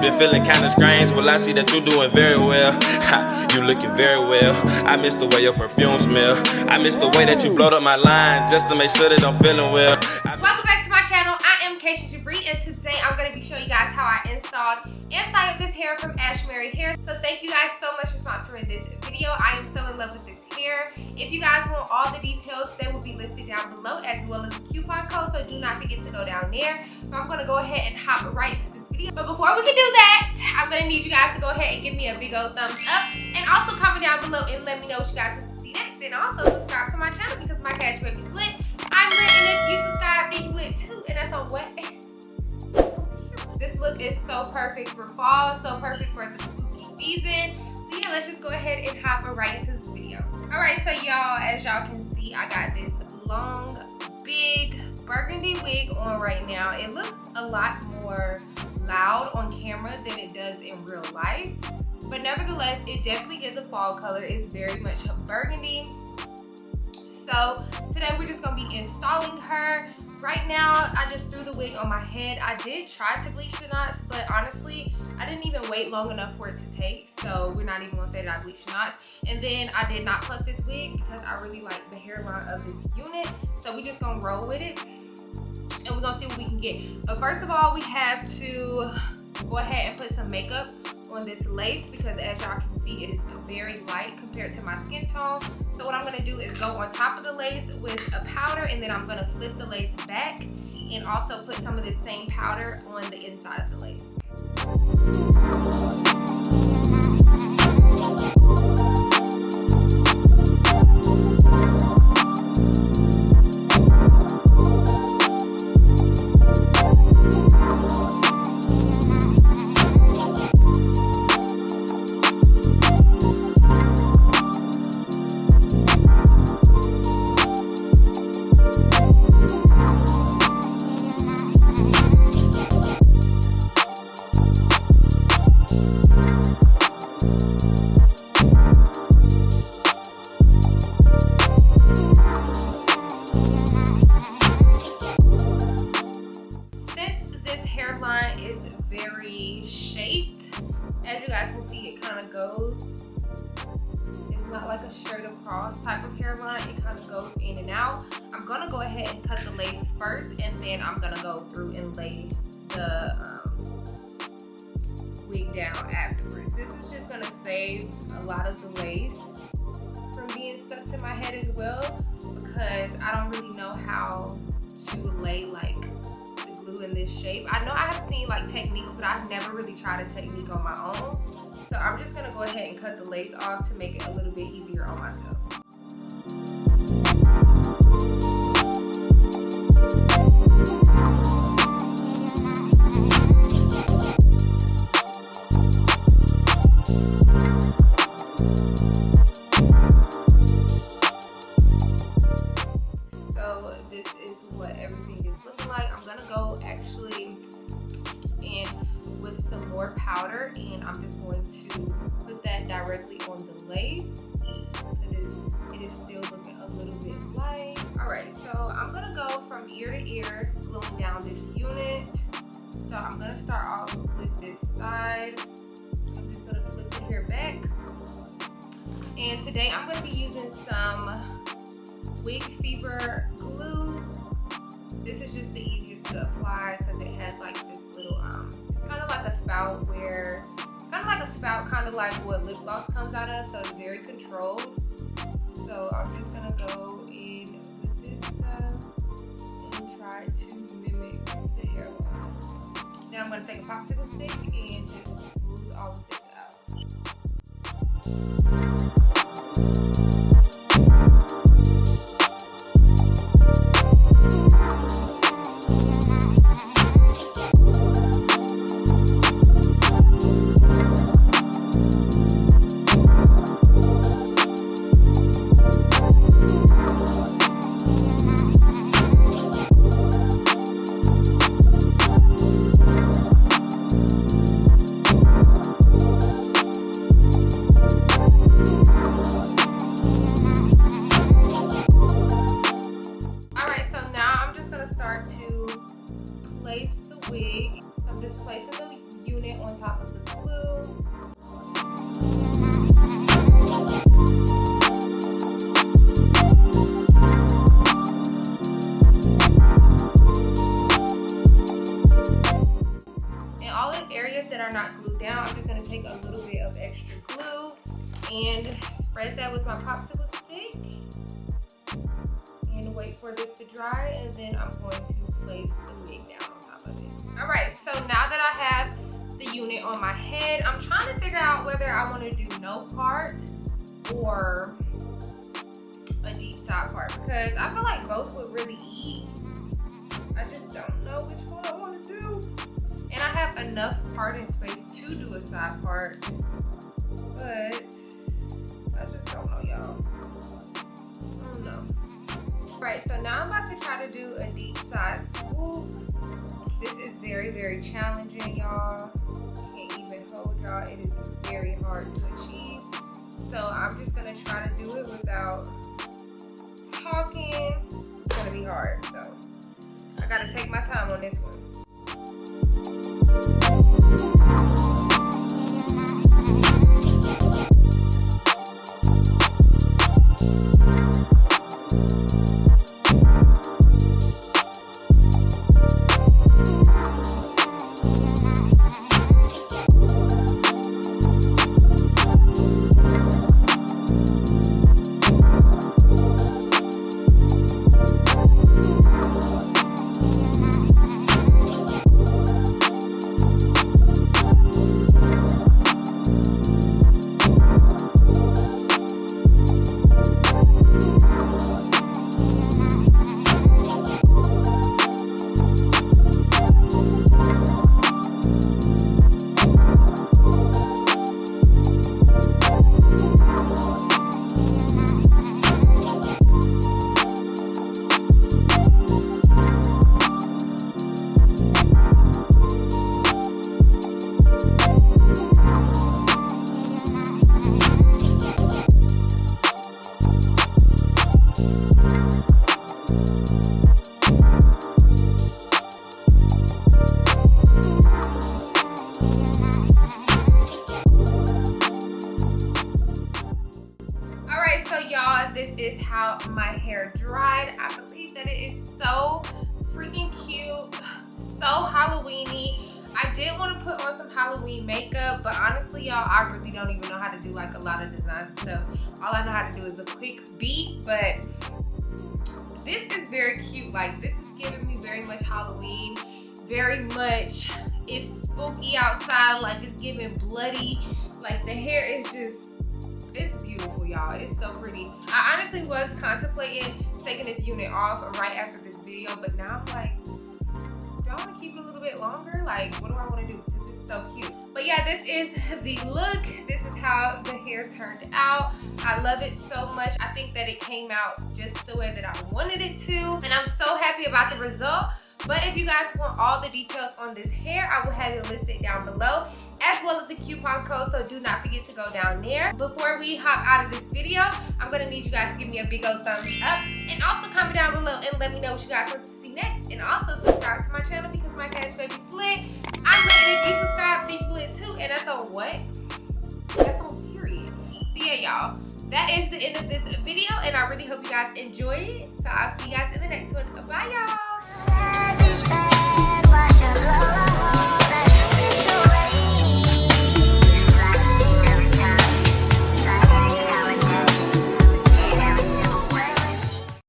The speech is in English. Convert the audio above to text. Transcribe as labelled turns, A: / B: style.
A: been feeling kinda strange. Well, I see that you doing very well. You looking very well. I miss the way your perfume smell. I miss the way that you blowed up my line just to make sure that I'm feeling well.
B: Welcome back to my channel. I am Jabre, and today I'm going to be showing you guys how I installed and styled this hair from Ashimary hair. So thank you guys so much for sponsoring this video. I am so in love with this hair. If you guys want all the details, they will be listed down below, as well as the coupon code, so do not forget to go down there. So I'm going to go ahead and hop right into this video. But before we can do that, I'm going to need you guys to go ahead and give me a big old thumbs up, and also comment down below and let me know what you guys want to see next. And also subscribe to my channel because my cash baby's lit. I'm lit, and if you subscribe, then you lit too. And that's on what? This look is so perfect for fall, so perfect for the spooky season. So yeah, let's just go ahead and hop right into this video. Alright, so y'all, as y'all can see, I got this long, big burgundy wig on right now. It looks a lot more loud on camera than it does in real life. But nevertheless, it definitely is a fall color. It's very much burgundy. So today we're just gonna be installing her. Right now, I just threw the wig on my head. I did try to bleach the knots, but honestly, I didn't even wait long enough for it to take. So we're not even gonna say that I bleached the knots. And then I did not pluck this wig because I really like the hairline of this unit. So we're just gonna roll with it and we're gonna see what we can get. But first of all, we have to go ahead and put some makeup on this lace because as y'all can see, it is very light compared to my skin tone. So what I'm gonna do is go on top of the lace with a powder, and then I'm gonna flip the lace back and also put some of this same powder on the inside of the lace. Hairline is very shaped. As you guys can see, it kind of goes, it's not like a straight across type of hairline. It kind of goes in and out. I'm gonna go ahead and cut the lace first, and then I'm gonna go through and lay the wig down afterwards. This is just gonna save a lot of the lace from being stuck to my head as well, because I don't really know how to lay like in this shape. I know I have seen like techniques, but I've never really tried a technique on my own. So I'm just gonna go ahead and cut the lace off to make it a little bit easier on myself. Some more powder, and I'm just going to put that directly on the lace because it is still looking a little bit light. Alright, so I'm gonna go from ear to ear gluing down this unit. So I'm gonna start off with this side. I'm just gonna flip the hair back, and today I'm gonna be using some Wig Fever glue. This is just the easiest to apply because it has like this little kind of like a spout where it's kind of like a spout, kind of like what lip gloss comes out of, so it's very controlled. So I'm just gonna go in with this stuff and try to mimic the hairline. Then I'm gonna take a popsicle stick and just smooth all of this out. glue. And all the areas that are not glued down, I'm just gonna take a little bit of extra glue and spread that with my popsicle stick and wait for this to dry, and then I'm going to place the wig down on top of it. All right, so now that I have the unit on my head, I'm trying to figure out whether I want to do no part or a deep side part, because I feel like both would really eat. I just don't know which one I want to do. And I have enough parting space to do a side part, but I just don't know, y'all. I don't know. Right, so now I'm about to try to do a deep side swoop. This is very, very challenging, y'all. Can't even hold y'all. It is very hard to achieve. So I'm just gonna try to do it without talking. It's gonna be hard, so I gotta take my time on this one. This is how my hair dried. I believe that it is so freaking cute, so Halloween-y. I did want to put on some Halloween makeup, but honestly, y'all, I really don't even know how to do like a lot of designs and stuff. All I know how to do is a quick beat, but this is very cute. Like, this is giving me very much Halloween, very much it's spooky outside, like it's giving bloody. Like, the hair is just, it's beautiful, y'all. It's so pretty. I honestly was contemplating taking this unit off right after this video, but now I'm like, do I want to keep it a little bit longer? Like, what do I want to do? Because it's so cute. But yeah, this is the look. This is how the hair turned out. I love it so much. I think that it came out just the way that I wanted it to, and I'm so happy about the result. But if you guys want all the details on this hair, I will have it listed down below, as well as a coupon code, so do not forget to go down there. Before we hop out of this video, I'm gonna need you guys to give me a big old thumbs up, and also comment down below and let me know what you guys want to see next. And also subscribe to my channel because my cash baby's lit. I'm lit, and if you subscribe, then you lit too, and that's on what? That's on period. So yeah, y'all, that is the end of this video, and I really hope you guys enjoyed it. So I'll see you guys in the next one. Bye, y'all.